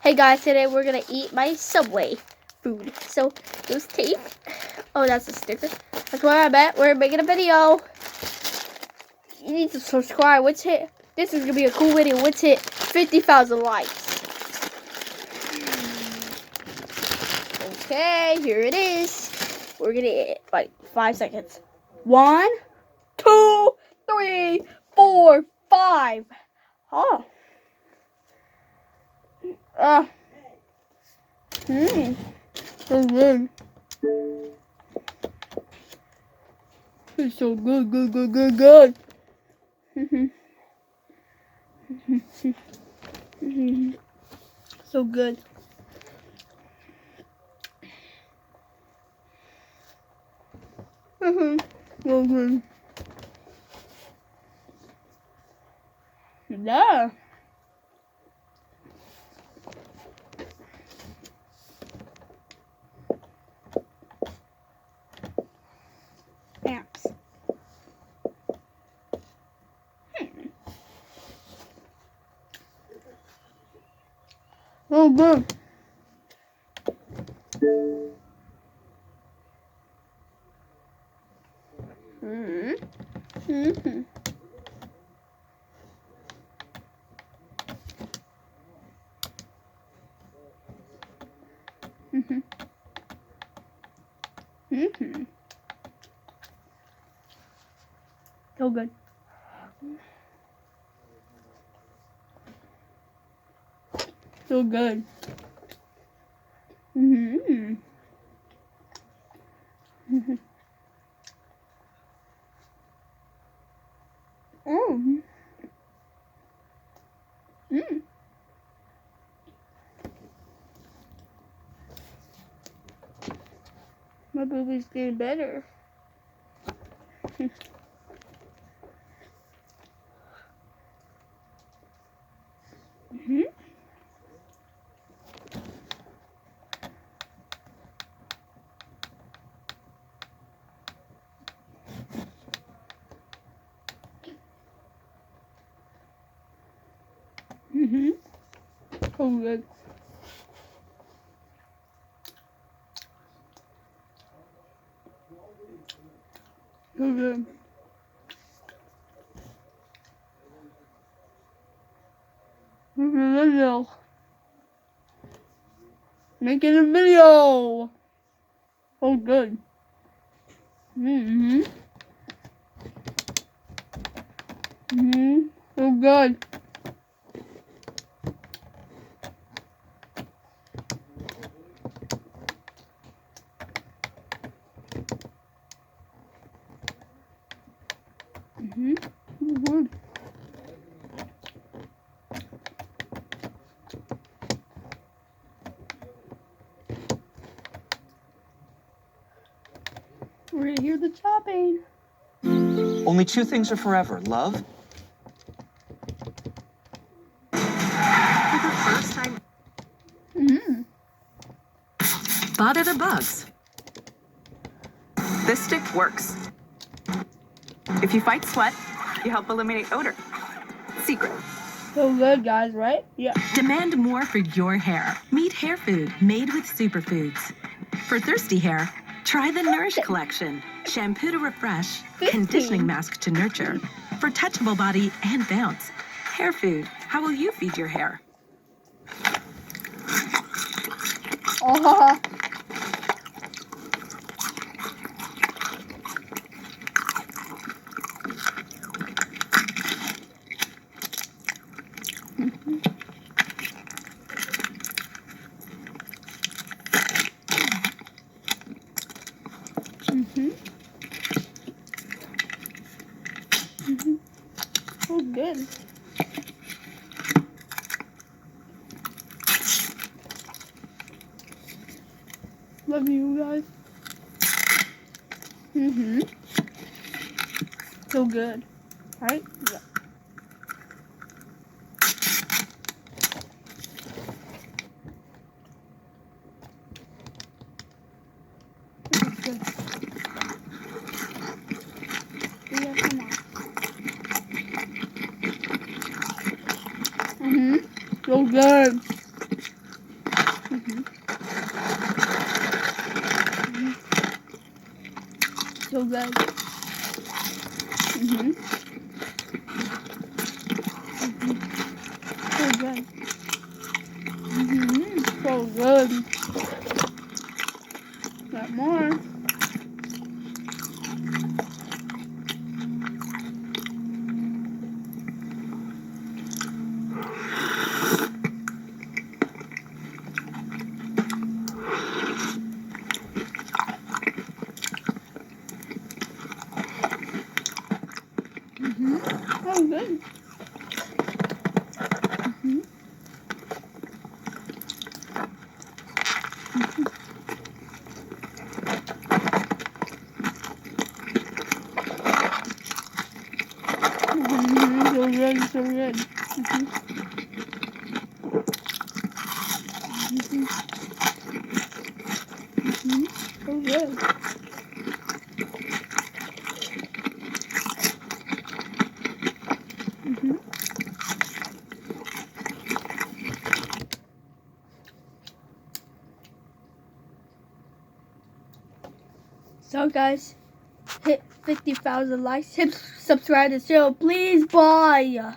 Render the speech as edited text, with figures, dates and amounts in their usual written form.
Hey guys, today we're gonna eat my Subway food. So there's tape. Oh, that's a sticker. That's where I'm at. We're making a video. You need to subscribe. Let's hit. This is gonna be a cool video. Let's hit 50,000 likes. Okay, here it is. We're gonna eat it like 5 seconds. 1, 2, 3, 4, 5. Oh. So good. It's so good, good. So good. So good. Yeah. Ants. So good. So good. So good. My baby's getting better. So good. So good. Video. Making a video. So good. So good. So good. We're gonna hear the chopping. Only two things are forever: love. For the first time. Bother the bugs. This stick works. If you fight sweat, you help eliminate odor. Secret. So good, guys, right? Yeah. Demand more for your hair. Meet Hair Food, made with superfoods. For thirsty hair, try the Nourish collection. Shampoo to refresh, conditioning mask to nurture. For touchable body and bounce. Hair Food, how will you feed your hair? So good. Love you guys. So good. Right? Yeah. Good. Yeah, come on. So good. So good. Mm-hmm. So good. Mm-hmm. So good. Got more. Mm-hmm. So good. Mm-hmm. Mm-hmm. So good. So good. Mm-hmm. Mm-hmm. Mm-hmm. So good. Mm-hmm. So guys, hit 50,000 likes, hit subscribe to the channel, please, bye.